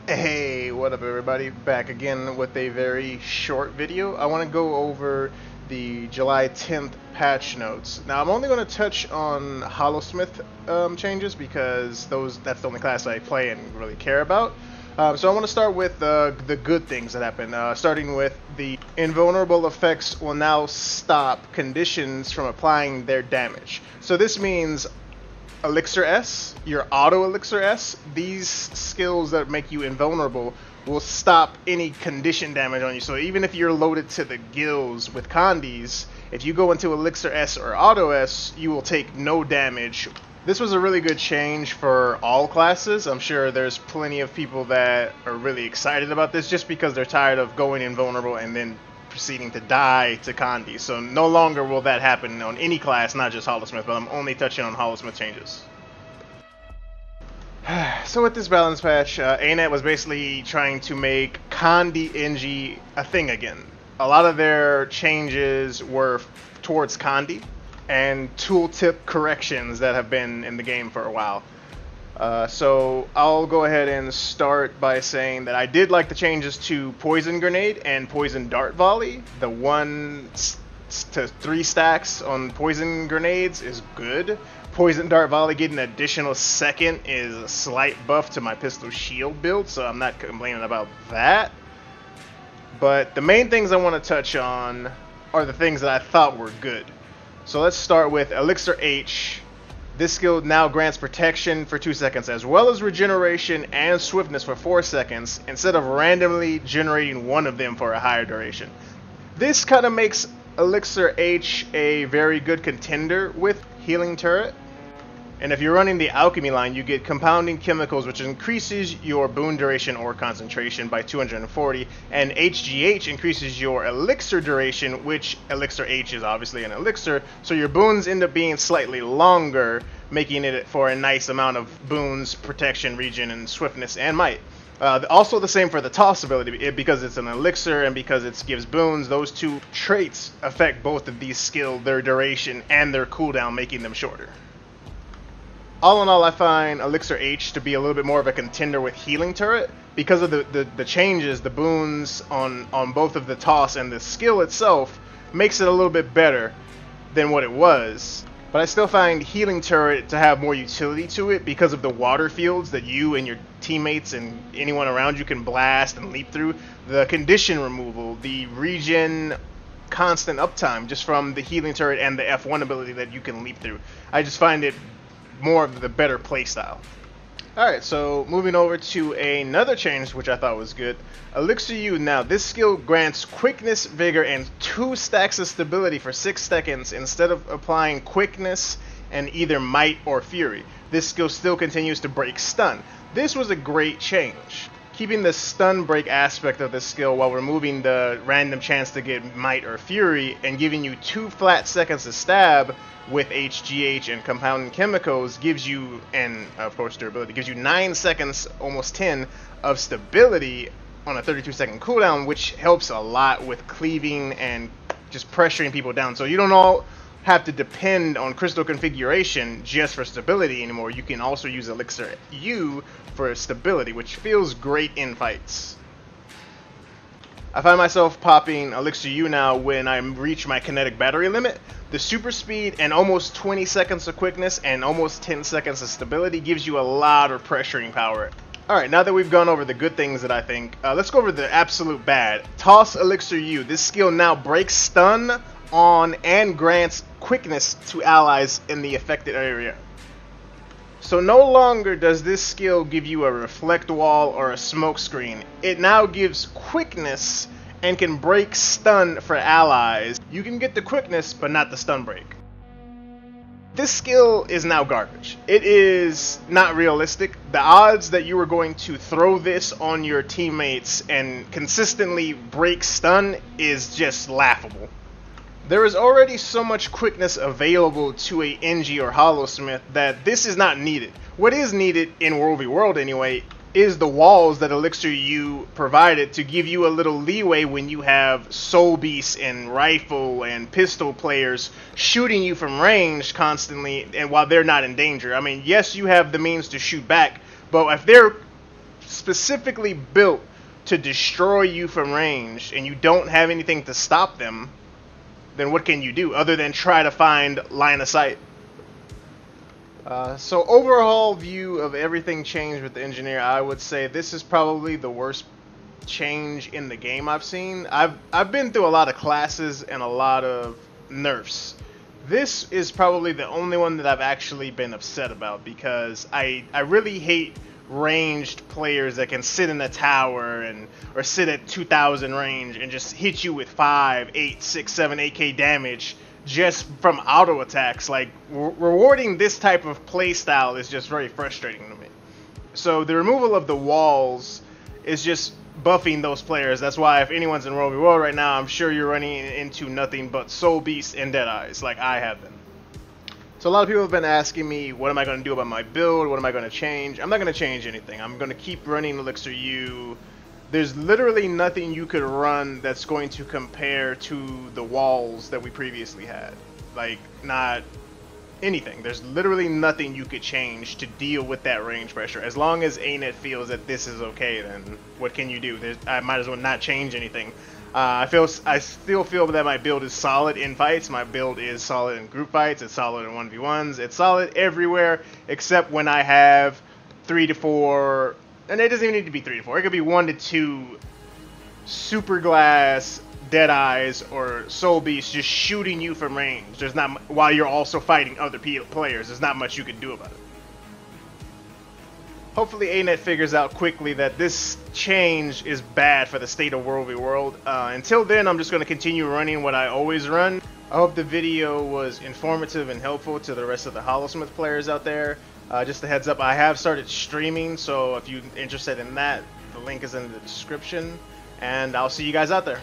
Hey, what up everybody? Back again with a very short video. I want to go over the July 10th patch notes. Now I'm only going to touch on Holosmith changes because that's the only class I play and really care about. So I want to start with the good things that happen, starting with the Invulnerable Effects will now stop conditions from applying their damage. So this means Elixir S, your auto Elixir S, these skills that make you invulnerable will stop any condition damage on you. So even if you're loaded to the gills with condies, if you go into Elixir S or auto S, you will take no damage. This was a really good change for all classes. I'm sure there's plenty of people that are really excited about this just because they're tired of going invulnerable and then proceeding to die to Condi. So no longer will that happen on any class, not just Holosmith, but I'm only touching on Holosmith changes. So with this balance patch, ANET was basically trying to make Condi Engi a thing again. A lot of their changes were towards Condi and tooltip corrections that have been in the game for a while. So I'll go ahead and start by saying that I did like the changes to Poison Grenade and Poison Dart Volley. The 1 to 3 stacks on Poison Grenades is good. Poison Dart Volley getting an additional second is a slight buff to my pistol shield build, so I'm not complaining about that. But the main things I want to touch on are the things that I thought were good. So let's start with Elixir H. This skill now grants protection for 2 seconds, as well as regeneration and swiftness for 4 seconds, instead of randomly generating one of them for a higher duration. This kind of makes Elixir H a very good contender with Healing Turret. And if you're running the Alchemy line, you get Compounding Chemicals, which increases your boon duration or concentration by 240, and HGH increases your elixir duration, which Elixir H is obviously an elixir, so your boons end up being slightly longer, making it for a nice amount of boons, protection, regen, and swiftness and might. Also the same for the toss ability, because it's an elixir and because it gives boons. Those two traits affect both of these skills, their duration and their cooldown, making them shorter. All in all, I find Elixir H to be a little bit more of a contender with Healing Turret because of the changes, the boons on both of the toss and the skill itself makes it a little bit better than what it was. But I still find Healing Turret to have more utility to it because of the water fields that you and your teammates and anyone around you can blast and leap through. The condition removal, the regen constant uptime just from the Healing Turret and the F1 ability that you can leap through. I just find it more of the better playstyle. Alright, so moving over to another change which I thought was good. Alixe To You. Now this skill grants quickness, vigor, and 2 stacks of stability for 6 seconds instead of applying quickness and either might or fury. This skill still continues to break stun. This was a great change, keeping the stun break aspect of this skill while removing the random chance to get might or fury and giving you 2 flat seconds to stab with HGH and Compounding Chemicals gives you, and of course durability, gives you 9 seconds, almost 10, of stability on a 32-second cooldown, which helps a lot with cleaving and just pressuring people down. So you don't all have to depend on crystal configuration just for stability anymore. You can also use Elixir U for stability, which feels great in fights. I find myself popping Elixir U now when I reach my kinetic battery limit. The super speed and almost 20 seconds of quickness and almost 10 seconds of stability gives you a lot of pressuring power. Alright, now that we've gone over the good things that I think, let's go over the absolute bad. Toss Elixir U. This skill now breaks stun on and grants quickness to allies in the affected area. So no longer does this skill give you a reflect wall or a smoke screen. It now gives quickness and can break stun for allies. You can get the quickness, but not the stun break. This skill is now garbage. It is not realistic. The odds that you are going to throw this on your teammates and consistently break stun is just laughable. There is already so much quickness available to a Engi or Holosmith that this is not needed. What is needed in World v World anyway is the walls that Elixir U provided to give you a little leeway when you have soul beasts and rifle and pistol players shooting you from range constantly and while they're not in danger. I mean, yes, you have the means to shoot back, but if they're specifically built to destroy you from range, and you don't have anything to stop them, then what can you do other than try to find line of sight? So overall view of everything changed with the engineer, I would say this is probably the worst change in the game I've seen. I've been through a lot of classes and a lot of nerfs. This is probably the only one that I've actually been upset about, because I really hate ranged players that can sit in a tower or sit at 2,000 range and just hit you with 5, 8, 6, 7, 8k damage just from auto attacks. Like, rewarding this type of play style is just very frustrating to me. So the removal of the walls is just buffing those players. That's why if anyone's in World v. World right now, I'm sure you're running into nothing but Soul Beast and Deadeyes, like I have been. So a lot of people have been asking me, what am I going to do about my build? What am I going to change? I'm not going to change anything. I'm going to keep running Elixir U. There's literally nothing you could run that's going to compare to the walls that we previously had. Like, not anything. There's literally nothing you could change to deal with that range pressure. As long as ANET feels that this is okay, then what can you do? I might as well not change anything. I still feel that my build is solid in fights. My build is solid in group fights. It's solid in 1v1s. It's solid everywhere except when I have 3 to 4, and it doesn't even need to be 3 to 4. It could be 1 to 2 super glass, Deadeyes, or Soul Beast just shooting you from range. There's not, while you're also fighting other players. There's not much you can do about it. Hopefully ANET figures out quickly that this change is bad for the state of World v. World. Until then, I'm just going to continue running what I always run. I hope the video was informative and helpful to the rest of the Holosmith players out there. Just a heads up, I have started streaming, so if you're interested in that, the link is in the description. And I'll see you guys out there.